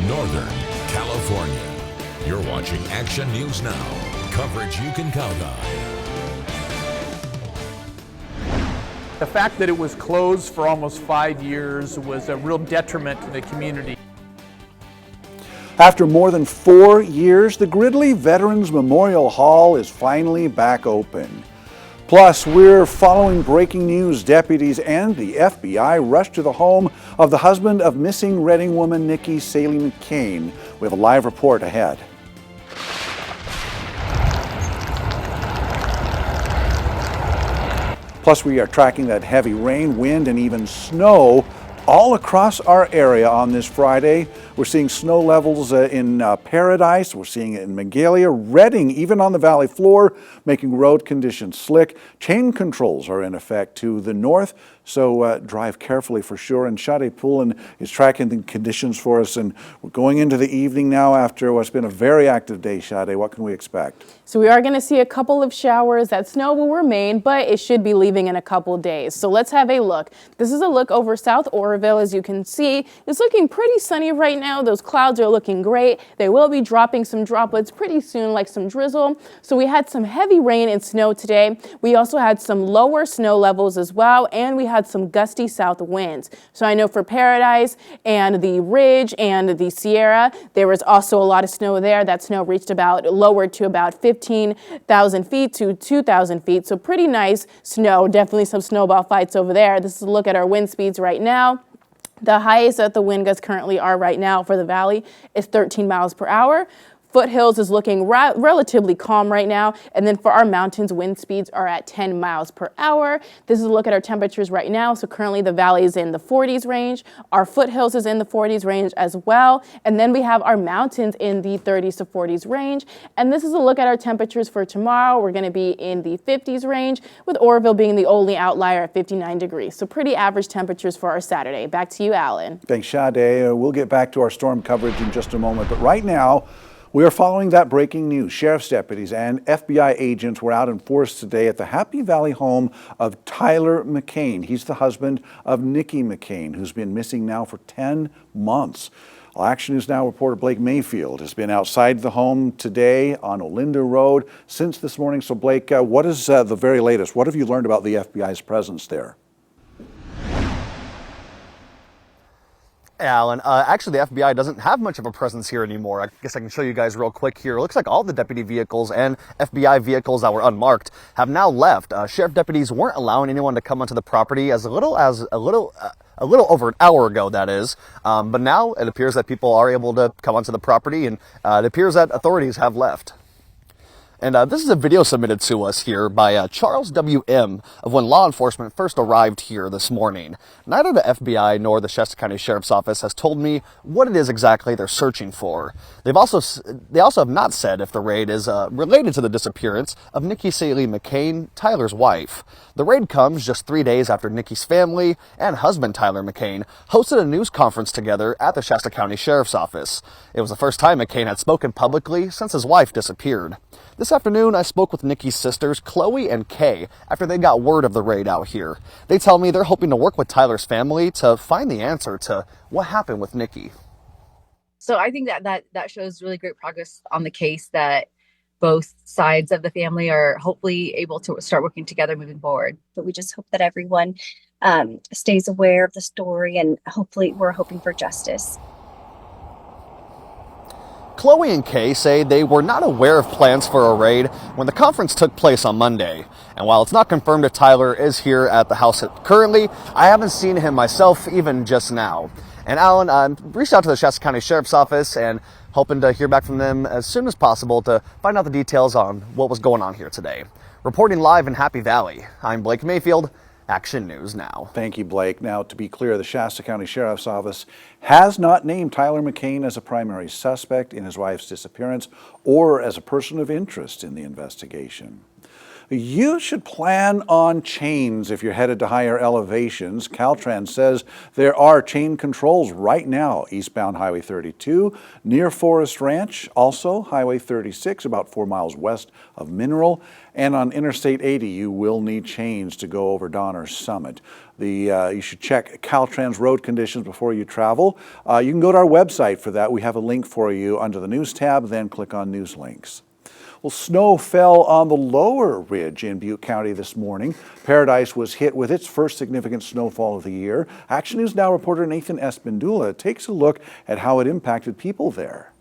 Northern California. You're watching Action News Now, coverage you can count on. The fact that it was closed for almost 5 years was a real detriment to the community. After more than 4 years, the Gridley Veterans Memorial Hall is finally back open. Plus, we're following breaking news. Deputies and the FBI rushed to the home of the husband of missing Redding woman Nikki Saley McCain. We have a live report ahead. Plus, we are tracking that heavy rain, wind, and even snow all across our area on this Friday. We're seeing snow levels in Paradise. We're seeing it in Magalia, Redding, even on the valley floor, making road conditions slick. Chain controls are in effect to the north, so drive carefully for sure. And Sade Poulin is tracking the conditions for us, and we're going into the evening now after what's been a very active day. Sade, what can we expect? So we are going to see a couple of showers. That snow will remain, but it should be leaving in a couple days. So let's have a look. This is a look over South Oroville. As you can see, it's looking pretty sunny right now. Those clouds are looking great. They will be dropping some droplets pretty soon, like some drizzle. So we had some heavy rain and snow today. We also had some lower snow levels as well, and we had some gusty south winds. So I know for Paradise and the Ridge and the Sierra, there was also a lot of snow there. That snow reached lowered to about 15,000 feet to 2,000 feet. So pretty nice snow, definitely some snowball fights over there. This is a look at our wind speeds right now. The highest that the wind gusts currently are right now for the valley is 13 miles per hour. Foothills is looking relatively calm right now. And then for our mountains, wind speeds are at 10 miles per hour. This is a look at our temperatures right now. So currently the valley is in the 40s range. Our foothills is in the 40s range as well. And then we have our mountains in the 30s to 40s range. And this is a look at our temperatures for tomorrow. We're going to be in the 50s range, with Oroville being the only outlier at 59 degrees. So pretty average temperatures for our Saturday. Back to you, Alan. Thanks, Sade. We'll get back to our storm coverage in just a moment. But right now, we are following that breaking news. Sheriff's deputies and FBI agents were out in force today at the Happy Valley home of Tyler McCain. He's the husband of Nikki McCain, who's been missing now for 10 months. Well, Action News Now reporter Blake Mayfield has been outside the home today on Olinda Road since this morning. So Blake, what is the very latest? What have you learned about the FBI's presence there? Alan, actually the FBI doesn't have much of a presence here anymore. I guess I can show you guys real quick here. It looks like all the deputy vehicles and FBI vehicles that were unmarked have now left. Sheriff deputies weren't allowing anyone to come onto the property as a little over an hour ago, that is. But now it appears that people are able to come onto the property, and it appears that authorities have left. And this is a video submitted to us here by Charles W.M. of when law enforcement first arrived here this morning. Neither the FBI nor the Shasta County Sheriff's Office has told me what it is exactly they're searching for. They also have not said if the raid is related to the disappearance of Nikki Saley McCain, Tyler's wife. The raid comes just 3 days after Nikki's family and husband Tyler McCain hosted a news conference together at the Shasta County Sheriff's Office. It was the first time McCain had spoken publicly since his wife disappeared. This afternoon, I spoke with Nikki's sisters, Chloe and Kay, after they got word of the raid out here. They tell me they're hoping to work with Tyler's family to find the answer to what happened with Nikki. So I think that shows really great progress on the case, that both sides of the family are hopefully able to start working together moving forward. But we just hope that everyone stays aware of the story, and hopefully we're hoping for justice. Chloe and Kay say they were not aware of plans for a raid when the conference took place on Monday. And while it's not confirmed if Tyler is here at the house currently, I haven't seen him myself even just now. And Alan, reached out to the Shasta County Sheriff's Office and hoping to hear back from them as soon as possible to find out the details on what was going on here today. Reporting live in Happy Valley, I'm Blake Mayfield, Action News Now. Thank you, Blake. Now, to be clear, the Shasta County Sheriff's Office has not named Tyler McCain as a primary suspect in his wife's disappearance or as a person of interest in the investigation. You should plan on chains if you're headed to higher elevations. Caltrans says there are chain controls right now, eastbound Highway 32 near Forest Ranch, also Highway 36 about 4 miles west of Mineral, and on Interstate 80 you will need chains to go over Donner Summit. You should check Caltrans road conditions before you travel. You can go to our website for that. We have a link for you under the news tab, then click on news links. Well, snow fell on the lower ridge in Butte County this morning. Paradise was hit with its first significant snowfall of the year. Action News Now reporter Nathan Espindula takes a look at how it impacted people there.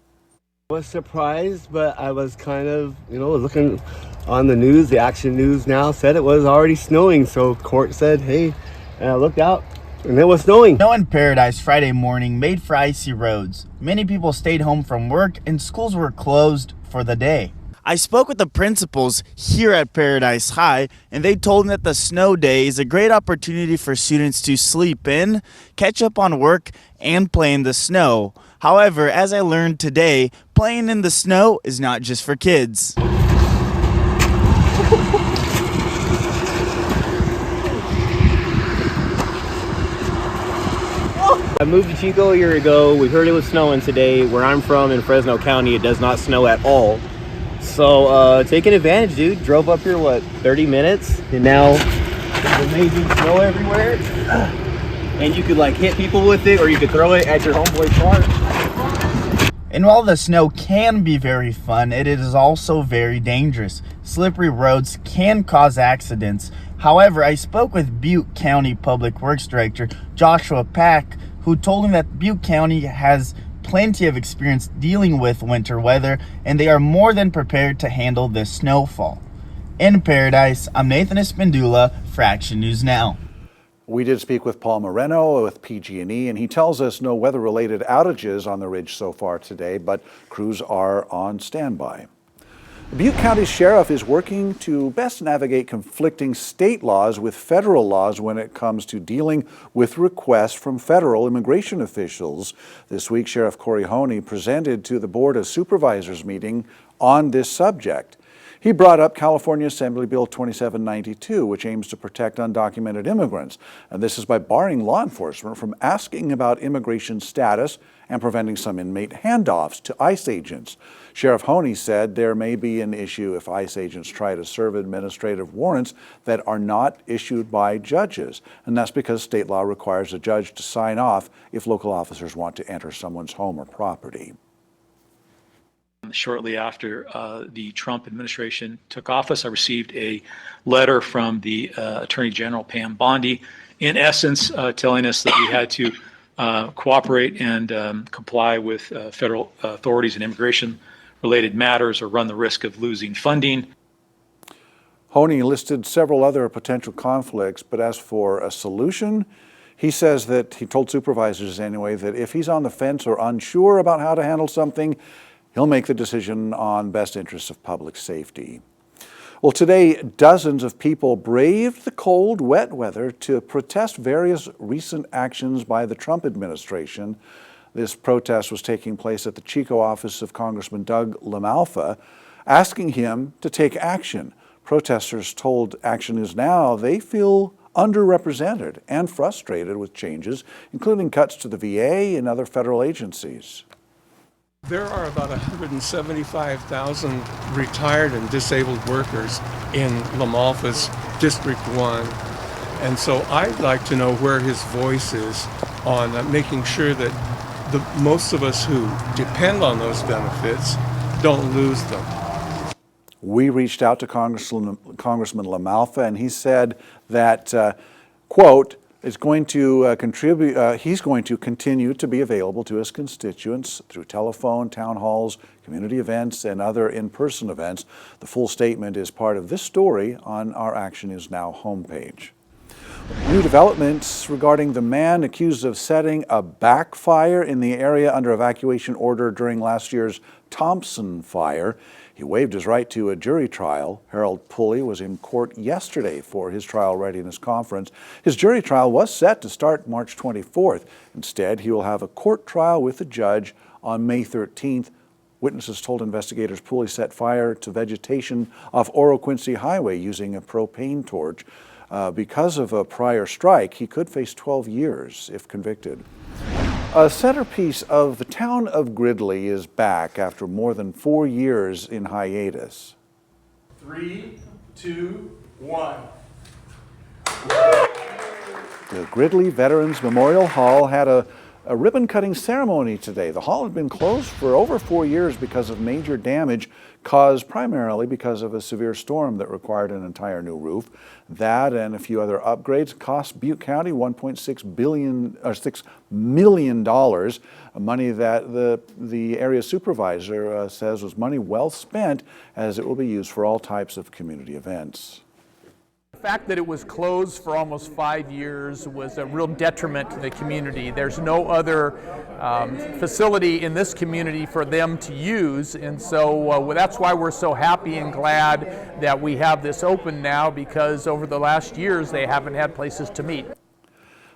I was surprised, but I was kind of, looking on the news. The Action News Now said it was already snowing, so court said, hey, and I looked out and it was snowing. Snow in Paradise Friday morning made for icy roads. Many people stayed home from work and schools were closed for the day. I spoke with the principals here at Paradise High, and they told me that the snow day is a great opportunity for students to sleep in, catch up on work, and play in the snow. However, as I learned today, playing in the snow is not just for kids. I moved to Chico a year ago. We heard it was snowing today. Where I'm from in Fresno County, it does not snow at all. So taking advantage, dude. Drove up here, 30 minutes? And now there's amazing snow everywhere. And you could hit people with it, or you could throw it at your homeboy's car. And while the snow can be very fun, it is also very dangerous. Slippery roads can cause accidents. However, I spoke with Butte County Public Works Director Joshua Pack, who told me that Butte County has plenty of experience dealing with winter weather, and they are more than prepared to handle this snowfall. In Paradise, I'm Nathan Espindula for Action News Now. We did speak with Paul Moreno with PG&E, and he tells us no weather-related outages on the ridge so far today, but crews are on standby. The Butte County Sheriff is working to best navigate conflicting state laws with federal laws when it comes to dealing with requests from federal immigration officials. This week, Sheriff Corey Honey presented to the Board of Supervisors meeting on this subject. He brought up California Assembly Bill 2792, which aims to protect undocumented immigrants. And this is by barring law enforcement from asking about immigration status and preventing some inmate handoffs to ICE agents. Sheriff Honey said there may be an issue if ICE agents try to serve administrative warrants that are not issued by judges. And that's because state law requires a judge to sign off if local officers want to enter someone's home or property. Shortly after the Trump administration took office, I received a letter from the Attorney General, Pam Bondi, in essence telling us that we had to cooperate and comply with federal authorities in immigration-related matters or run the risk of losing funding. Honey listed several other potential conflicts, but as for a solution, he says that he told supervisors anyway that if he's on the fence or unsure about how to handle something, he'll make the decision on best interests of public safety. Well, today, dozens of people braved the cold, wet weather to protest various recent actions by the Trump administration. This protest was taking place at the Chico office of Congressman Doug LaMalfa, asking him to take action. Protesters told Action News Now they feel underrepresented and frustrated with changes, including cuts to the VA and other federal agencies. There are about 175,000 retired and disabled workers in LaMalfa's District 1. And so I'd like to know where his voice is on making sure that most of us who depend on those benefits don't lose them. We reached out to Congressman LaMalfa, and he said that, quote, is going to he's going to continue to be available to his constituents through telephone, town halls, community events, and other in-person events. The full statement is part of this story on our Action News Now homepage. New developments regarding the man accused of setting a backfire in the area under evacuation order during last year's Thompson fire. He waived his right to a jury trial. Harold Pulley was in court yesterday for his trial readiness conference. His jury trial was set to start March 24th. Instead, he will have a court trial with the judge on May 13th, Witnesses told investigators Pooley set fire to vegetation off Oro Quincy Highway using a propane torch. Because of a prior strike, he could face 12 years if convicted. A centerpiece of the town of Gridley is back after more than 4 years in hiatus. 3, 2, 1. The Gridley Veterans Memorial Hall had a ribbon-cutting ceremony today. The hall had been closed for over 4 years because of major damage caused primarily because of a severe storm that required an entire new roof. That and a few other upgrades cost Butte County $6 million, money that the area supervisor says was money well spent, as it will be used for all types of community events. The fact that it was closed for almost 5 years was a real detriment to the community. There's no other facility in this community for them to use, and so that's why we're so happy and glad that we have this open now, because over the last years they haven't had places to meet.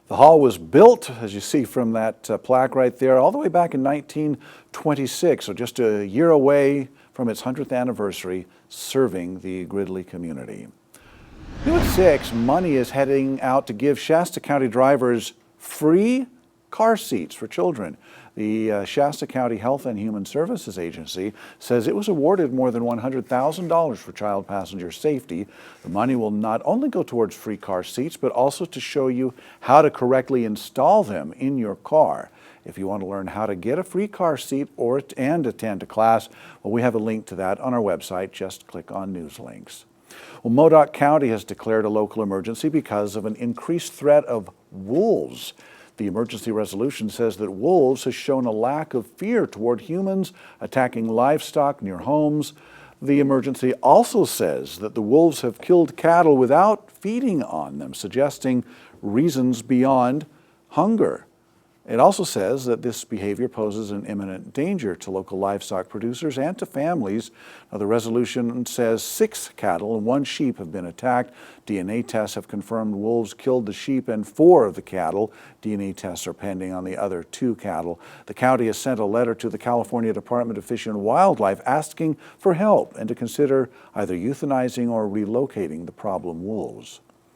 The hall was built, as you see from that plaque right there, all the way back in 1926, so just a year away from its 100th anniversary, serving the Gridley community. New at 6, money is heading out to give Shasta County drivers free car seats for children. The Shasta County Health and Human Services Agency says it was awarded more than $100,000 for child passenger safety. The money will not only go towards free car seats, but also to show you how to correctly install them in your car. If you want to learn how to get a free car seat and attend a class, well, we have a link to that on our website. Just click on News Links. Well, Modoc County has declared a local emergency because of an increased threat of wolves. The emergency resolution says that wolves has shown a lack of fear toward humans, attacking livestock near homes. The emergency also says that the wolves have killed cattle without feeding on them, suggesting reasons beyond hunger. It also says that this behavior poses an imminent danger to local livestock producers and to families. Now, the resolution says 6 cattle and 1 sheep have been attacked. DNA tests have confirmed wolves killed the sheep and 4 of the cattle. DNA tests are pending on the other 2 cattle. The county has sent a letter to the California Department of Fish and Wildlife asking for help and to consider either euthanizing or relocating the problem wolves.